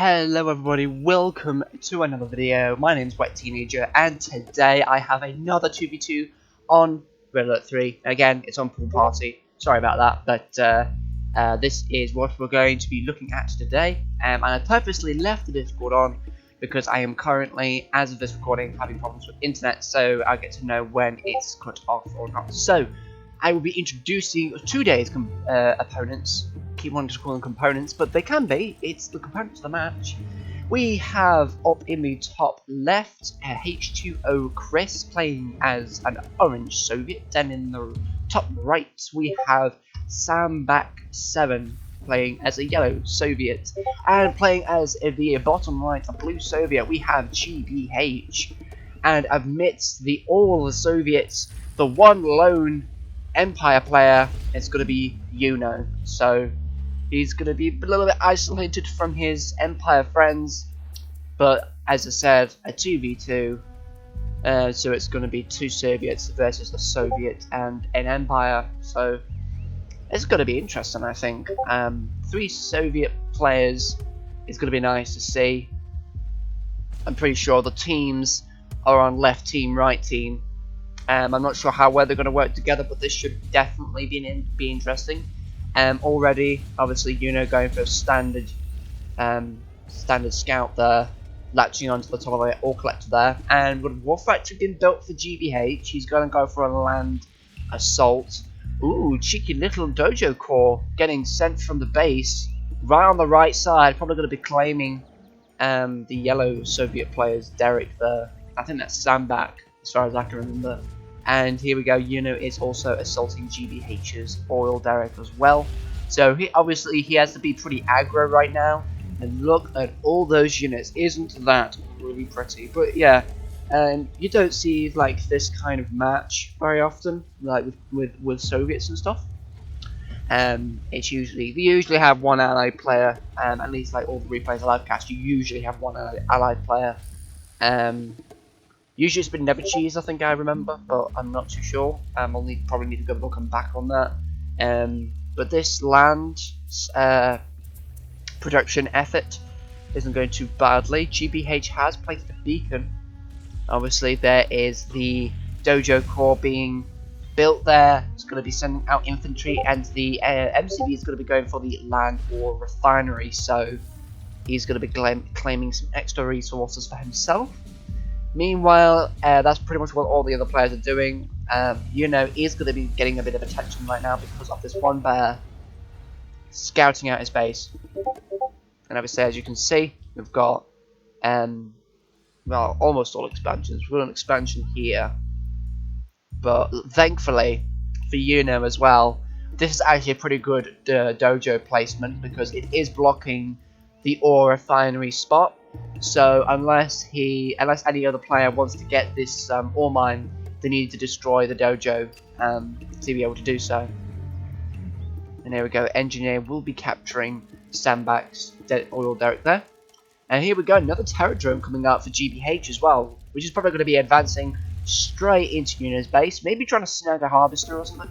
Hello everybody, welcome to another video. My name is Wet Teenager and today I have another 2v2 on Red Alert 3. Again, it's on Pool Party. Sorry about that, but this is what we're going to be looking at today. And I purposely left the Discord on because I am currently, as of this recording, having problems with internet, so I get to know when it's cut off or not. So, I will be introducing today's opponents. Keep wanting to call them components, but they can be. It's the components of the match. We have up in the top left H2O Chris playing as an orange Soviet, and in the top right we have SamBack 7 playing as a yellow Soviet, and playing as the bottom right a blue Soviet we have GBH, and amidst all the Soviets, the one lone Empire player is going to be YuNo. So he's going to be a little bit isolated from his Empire friends, but as I said, a 2v2, so it's going to be two Soviets versus a Soviet and an Empire, so it's going to be interesting. I think 3 Soviet players is going to be nice to see. I'm pretty sure the teams are on left team, right team. I'm not sure how well they're going to work together, but this should definitely be interesting. Already, obviously, YuNo going for a standard scout there, latching onto the top of the ore collector there, and with War Factory being built for GBH, he's going to go for a land assault. Ooh, cheeky little dojo core getting sent from the base right on the right side. Probably going to be claiming the yellow Soviet player's Derek there. I think that's SamBack, as far as I can remember. And here we go, YuNo is also assaulting GBH's oil derrick as well. So he has to be pretty aggro right now. And look at all those units. Isn't that really pretty? But yeah, you don't see like this kind of match very often, like with Soviets and stuff. It's usually they usually have one allied player. At least like all the replays I've cast, you usually have one allied player. Usually it's been Never Cheese, I think I remember, but I'm not too sure. I'll probably need to go look back on that. But this land production effort isn't going too badly. GBH has placed a beacon. Obviously there is the dojo core being built there. It's going to be sending out infantry, and the MCB is going to be going for the land or refinery. So he's going to be claiming some extra resources for himself. Meanwhile, that's pretty much what all the other players are doing. YuNo is going to be getting a bit of attention right now because of this one bear scouting out his base. And obviously, as you can see, we've got well, almost all expansions. We've got an expansion here, but thankfully for YuNo as well, this is actually a pretty good dojo placement because it is blocking the ore refinery spot. So unless any other player wants to get this ore mine, they need to destroy the dojo to be able to do so. And here we go, engineer will be capturing SamBack's oil derrick there. And here we go, another terror drone coming out for GBH as well, which is probably going to be advancing straight into YuNo's base, maybe trying to snag a harvester or something.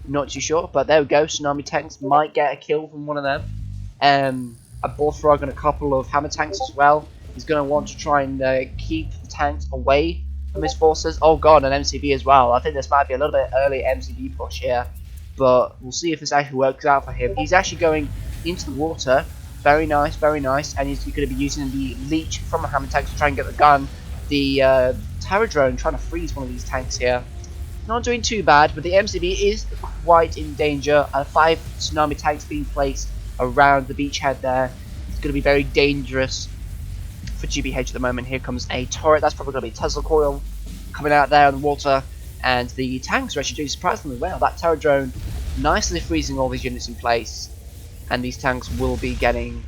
Not too sure, but there we go, tsunami tanks might get a kill from one of them. A bullfrog and a couple of hammer tanks as well. He's going to want to try and keep the tanks away from his forces. Oh god, an MCB as well. I think this might be a little bit early MCB push here, but we'll see if this actually works out for him. He's actually going into the water. Very nice, very nice. And he's going to be using the leech from a hammer tank to try and get the gun. The terror drone trying to freeze one of these tanks here. Not doing too bad, but the MCB is quite in danger. 5 tsunami tanks being placed around the beachhead there. It's going to be very dangerous for GBH at the moment. Here comes a turret. That's probably going to be Tesla coil coming out there on the water, and the tanks are actually doing surprisingly well. That terror drone nicely freezing all these units in place, and these tanks will be getting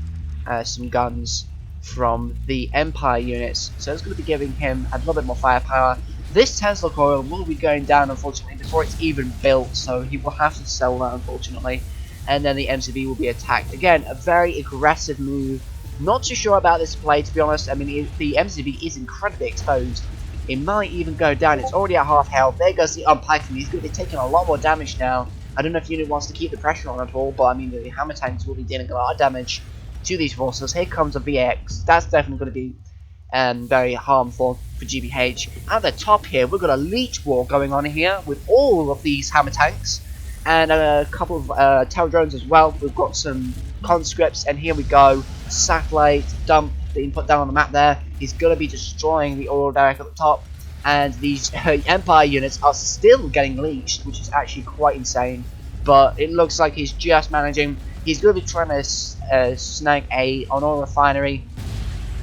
some guns from the Empire units, so it's going to be giving him a little bit more firepower. This Tesla coil will be going down, unfortunately, before it's even built, so he will have to sell that, unfortunately. And then the MCB will be attacked. Again, a very aggressive move. Not too sure about this play, to be honest. I mean, the MCB is incredibly exposed. It might even go down. It's already at half health. There goes the unpacking. He's going to be taking a lot more damage now. I don't know if YuNo wants to keep the pressure on at all, but I mean, the hammer tanks will be dealing a lot of damage to these forces. Here comes a VX. That's definitely going to be very harmful for GBH. At the top here, we've got a leech war going on here with all of these hammer tanks and a couple of terror drones as well. We've got some conscripts, and here we go. Satellite dump being put down on the map there. He's going to be destroying the oil derrick at the top, and these Empire units are still getting leeched, which is actually quite insane. But it looks like he's just managing. He's going to be trying to snag an oil refinery,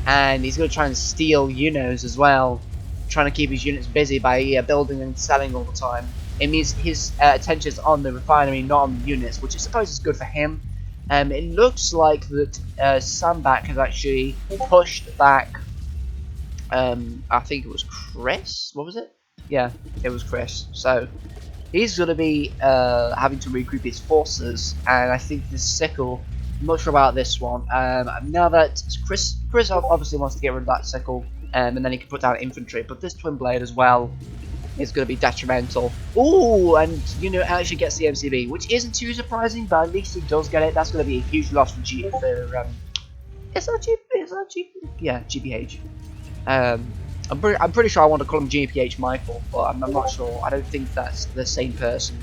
and he's going to try and steal YuNos as well, trying to keep his units busy by building and selling all the time. It means his attention is on the refinery, not on the units, which I suppose is good for him. It looks like that SamBack has actually pushed back, I think it was Chris, what was it? Yeah, it was Chris. So he's going to be having to regroup his forces, and I think this sickle, I'm not sure about this one. Now that Chris obviously wants to get rid of that sickle, and then he can put down infantry, but this twin blade as well is going to be detrimental. Ooh, and YuNo actually gets the MCB, which isn't too surprising, but at least he does get it. That's going to be a huge loss for yeah, GBH. I'm pretty sure I want to call him GBH Michael, but I'm not sure. I don't think that's the same person.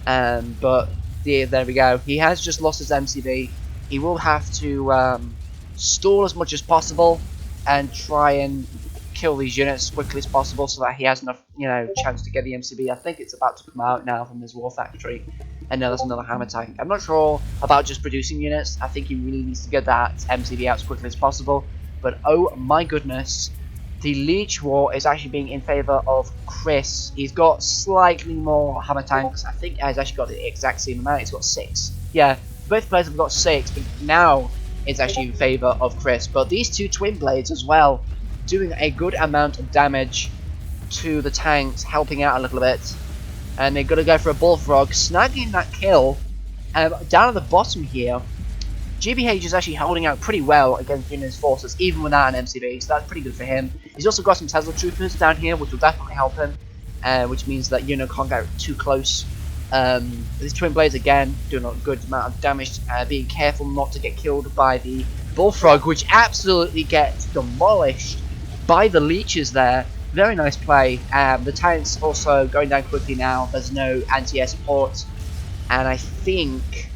But yeah, there we go. He has just lost his MCB. He will have to stall as much as possible and try and kill these units as quickly as possible so that he has enough, chance to get the MCB. I think it's about to come out now from his war factory. And now there's another hammer tank. I'm not sure about just producing units. I think he really needs to get that MCB out as quickly as possible. But oh my goodness, the leech war is actually being in favor of Chris. He's got slightly more hammer tanks. I think he's actually got the exact same amount. He's got 6. Yeah, both players have got 6, but now it's actually in favor of Chris. But these two twin blades as well, doing a good amount of damage to the tanks, helping out a little bit. And they're going to go for a bullfrog, snagging that kill. Down at the bottom here, GBH is actually holding out pretty well against YuNo's forces, even without an MCB, so that's pretty good for him. He's also got some Tesla troopers down here, which will definitely help him, which means that YuNo can't get too close. These twin blades again doing a good amount of damage, being careful not to get killed by the bullfrog, which absolutely gets demolished by the leeches there. Very nice play. The tanks also going down quickly now. There's no anti-air support, and I think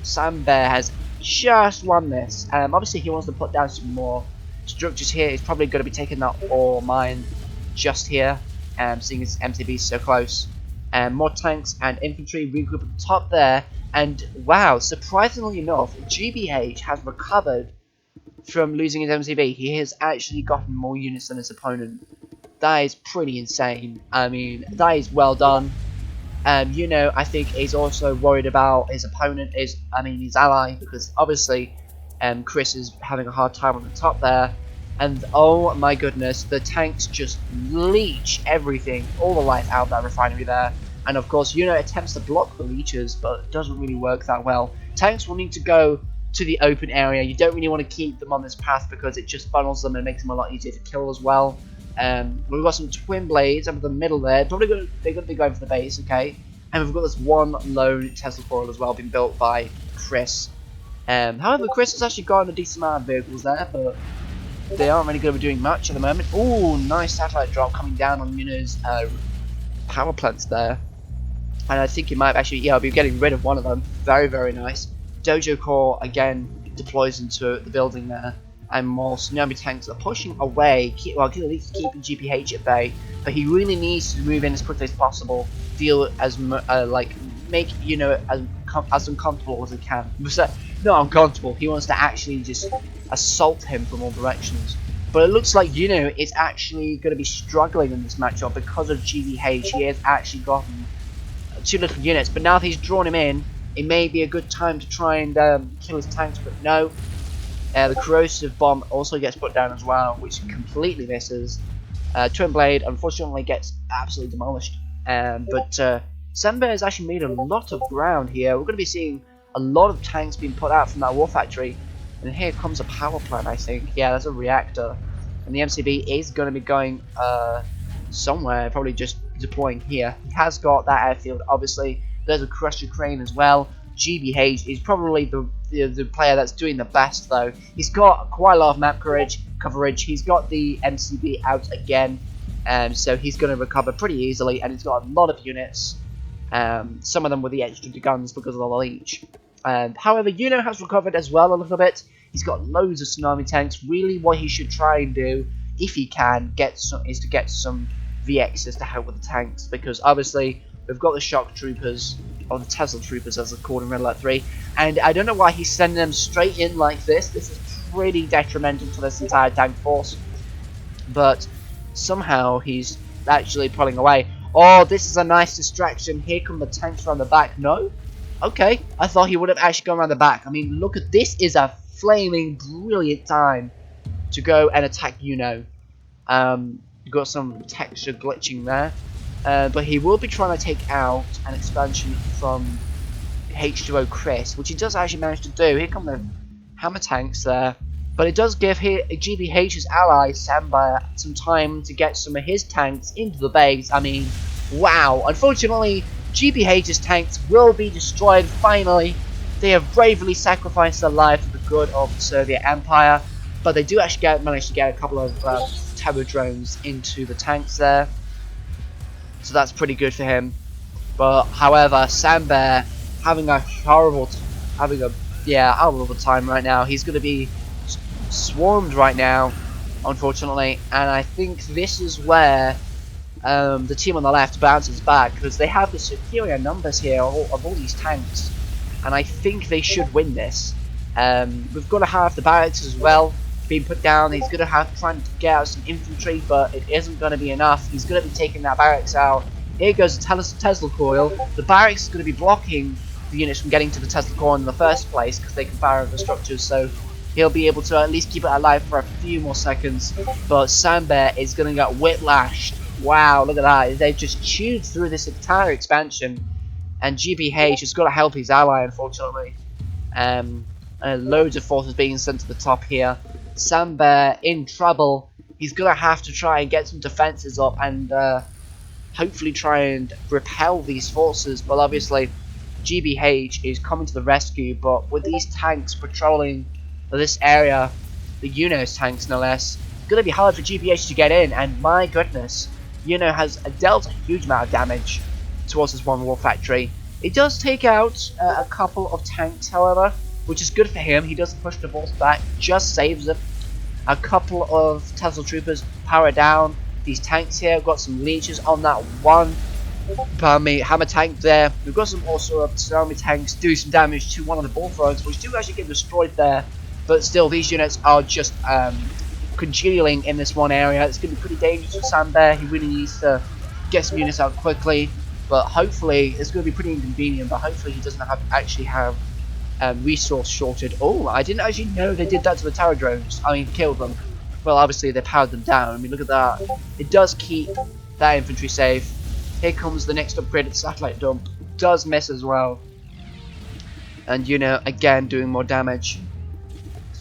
SamBack has just won this. Obviously he wants to put down some more structures here. He's probably going to be taking that ore mine just here, seeing his MTB so close. More tanks and infantry regroup at the top there, and wow, surprisingly enough, GBH has recovered from losing his MTB. He has actually gotten more units than his opponent. That is pretty insane. I mean, that is well done. YuNo, I think, is also worried about his opponent, his ally, because obviously Chris is having a hard time on the top there. And oh my goodness, the tanks just leech everything, all the life out of that refinery there. And of course, YuNo attempts to block the leeches, but it doesn't really work that well. Tanks will need to go to the open area. You don't really want to keep them on this path because it just funnels them and makes them a lot easier to kill as well. We've got some twin blades over the middle there. They're going to be going for the base, okay? And we've got this one lone Tesla coil as well, being built by Chris. However, Chris has actually got a decent amount of vehicles there, but they aren't really going to be doing much at the moment. Ooh, nice satellite drop coming down on YuNo's power plants there. And I think he might actually, be getting rid of one of them. Very, very nice. Dojo Core again deploys into the building there. And more tsunami tanks are pushing away, at least keeping GBH at bay, but he really needs to move in as quickly as possible, deal as make as uncomfortable as he can. Not uncomfortable, he wants to actually just assault him from all directions. But it looks like YuNo is actually going to be struggling in this matchup because of GBH. He has actually gotten 2 little units, but now that he's drawn him in, it may be a good time to try and kill his tanks, but no. The corrosive bomb also gets put down as well, which completely misses. Twin blade unfortunately gets absolutely demolished. But SamBack has actually made a lot of ground here. We're going to be seeing a lot of tanks being put out from that war factory. And here comes a power plant, I think. Yeah, that's a reactor. And the MCB is going to be going somewhere, probably just deploying here. He has got that airfield, obviously. There's a crusher crane as well. GBH is probably the the player that's doing the best though. He's got quite a lot of map coverage. He's got the MCB out again, so he's going to recover pretty easily, and he's got a lot of units. Some of them with the extra guns because of the leech. However, YuNo has recovered as well a little bit. He's got loads of tsunami tanks. Really, what he should try and do, if he can, is to get some VXs to help with the tanks, because obviously we've got the shock troopers, or the Tesla troopers as they're called in Red Alert 3, and I don't know why he's sending them straight in like this. This is pretty detrimental to this entire tank force, but somehow he's actually pulling away. Oh, this is a nice distraction. Here come the tanks from the back. No? Okay, I thought he would have actually gone around the back. I mean, look at this. Is a flaming brilliant time to go and attack YuNo. You've got some texture glitching there, but he will be trying to take out an expansion from H2O Chris, which he does actually manage to do. Here come the hammer tanks there, but it does give GBH's ally SamBack some time to get some of his tanks into the base. I mean, wow. Unfortunately, GBH's tanks will be destroyed finally. They have bravely sacrificed their life for the good of the Soviet Empire, but they do actually manage to get a couple of terror drones into the tanks there, so that's pretty good for him. But however, SamBack having a horrible time right now. He's going to be swarmed right now, unfortunately, and I think this is where the team on the left bounces back, because they have the superior numbers here of all these tanks, and I think they should win this. We've got to have the barracks as well being put down. He's going to have trying to get out some infantry, but it isn't going to be enough. He's going to be taking that barracks out. Here goes the Tesla coil. The barracks is going to be blocking the units from getting to the Tesla coil in the first place, because they can fire over the structures, so he'll be able to at least keep it alive for a few more seconds. But SamBack is going to get whiplashed. Wow, look at that. They've just chewed through this entire expansion, and GBH has got to help his ally, unfortunately. Loads of forces being sent to the top here. SamBack in trouble. He's going to have to try and get some defenses up and hopefully try and repel these forces. But obviously, GBH is coming to the rescue. But with these tanks patrolling this area, the YuNo's tanks no less, it's going to be hard for GBH to get in. And my goodness, YuNo has dealt a huge amount of damage towards this one war factory. It does take out a couple of tanks, however, which is good for him. He doesn't push the force back, just saves them. A couple of Tesla troopers power down these tanks here. We've got some leeches on that one hammer tank there. We've got some also tsunami tanks do some damage to one of the bullfrogs, which do actually get destroyed there. But still, these units are just congealing in this one area. It's going to be pretty dangerous for SamBack. He really needs to get some units out quickly. But hopefully, it's going to be pretty inconvenient. But hopefully, he doesn't actually have resource shorted. Oh, I didn't actually know they did that to the tower drones. I mean, killed them. Well, obviously they powered them down. I mean, look at that. It does keep that infantry safe. Here comes the next upgraded satellite dump. Does miss as well. And YuNo again doing more damage.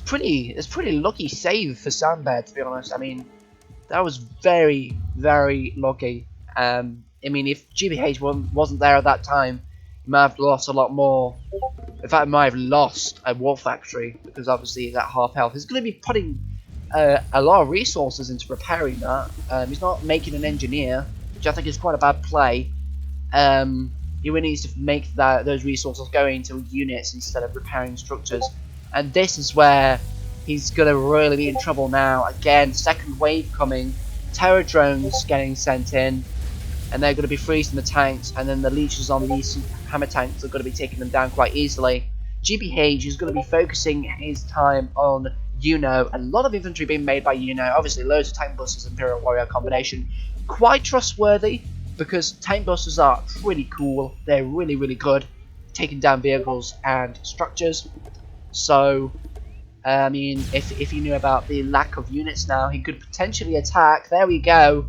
It's pretty lucky save for SamBack, to be honest. I mean, that was very, very lucky. I mean, if GBH wasn't there at that time, he might have lost a lot more. In fact, he might have lost a war factory, because obviously he's at half health. He's going to be putting a lot of resources into repairing that. He's not making an engineer, which I think is quite a bad play. He really needs to make those resources go into units instead of repairing structures. And this is where he's going to really be in trouble now. Again, second wave coming. Terror drones getting sent in. And they're going to be freezing the tanks, and then the leeches on these hammer tanks are going to be taking them down quite easily. GBH is going to be focusing his time on YuNo. A lot of infantry being made by YuNo. Obviously, loads of tank busters, Imperial Warrior combination. Quite trustworthy, because tank busters are pretty cool. They're really, really good, taking down vehicles and structures. So, I mean, if he knew about the lack of units now, he could potentially attack. There we go.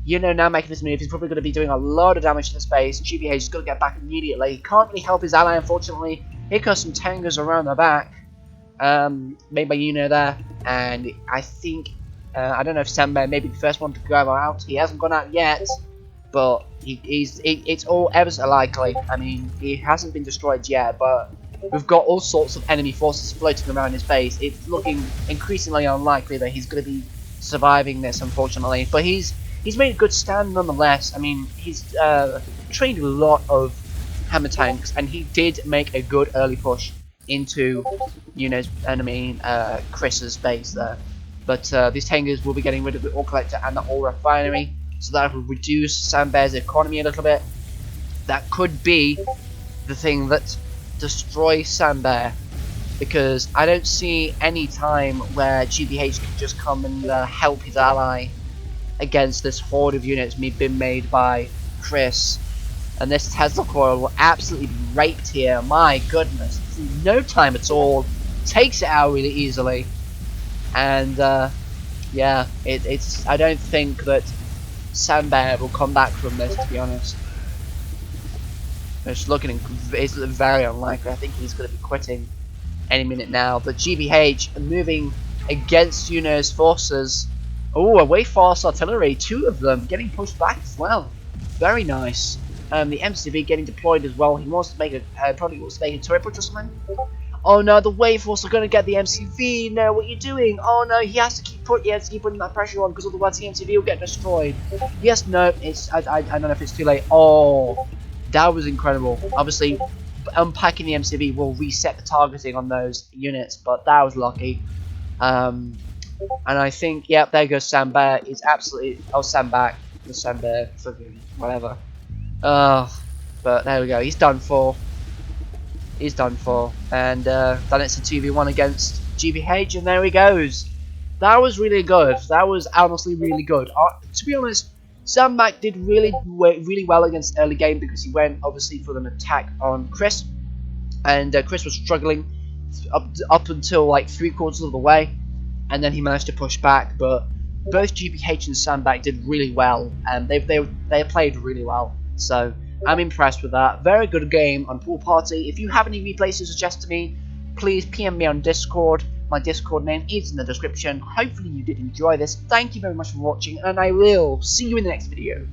YuNo now making this move. He's probably going to be doing a lot of damage to this base. GBH is going to get back immediately. He can't really help his ally, unfortunately. Here comes some tangers around the back. Made by YuNo there. And I think, I don't know if SamBack may be the first one to go out. He hasn't gone out yet. But it's all ever so likely. I mean, he hasn't been destroyed yet. But we've got all sorts of enemy forces floating around his base. It's looking increasingly unlikely that he's going to be surviving this, unfortunately. But he's made a good stand nonetheless. I mean, he's trained a lot of hammer tanks, and he did make a good early push into YuNo's enemy, Chris's base there. But these tankers will be getting rid of the ore collector and the ore refinery, so that will reduce SamBack's economy a little bit. That could be the thing that destroys SamBack, because I don't see any time where GBH can just come and help his ally against this horde of units being made by Chris. And this Tesla coil will absolutely be raped here. My goodness, no time at all. Takes it out really easily, and yeah, it's. I don't think that SamBack will come back from this, to be honest. It's looking very unlikely. I think he's going to be quitting any minute now. But GBH moving against YuNo's forces. Oh, away fast artillery, 2 of them getting pushed back as well. Very nice. The MCV getting deployed as well. He wants to make a probably wants to make a turret push or something. Oh no, the wave force are going to get the MCV. No, what are you doing? Oh no, he has to keep putting that pressure on, because otherwise the MCV will get destroyed. Yes, no, it's I don't know if it's too late. Oh, that was incredible. Obviously, unpacking the MCV will reset the targeting on those units, but that was lucky. And I think, yeah, there goes SamBack. It's absolutely SamBack, the SamBack, whatever. But there we go. He's done for. He's done for, and then it's a 2v1 against GBH, and there he goes. That was really good. That was honestly really good. To be honest, SamBack did really well against the early game, because he went obviously for an attack on Chris, and Chris was struggling up until like 3/4 of the way, and then he managed to push back. But both GBH and SamBack did really well, and they played really well. So I'm impressed with that. Very good game on Pool Party. If you have any replays to suggest to me, please PM me on Discord. My Discord name is in the description. Hopefully you did enjoy this. Thank you very much for watching, and I will see you in the next video.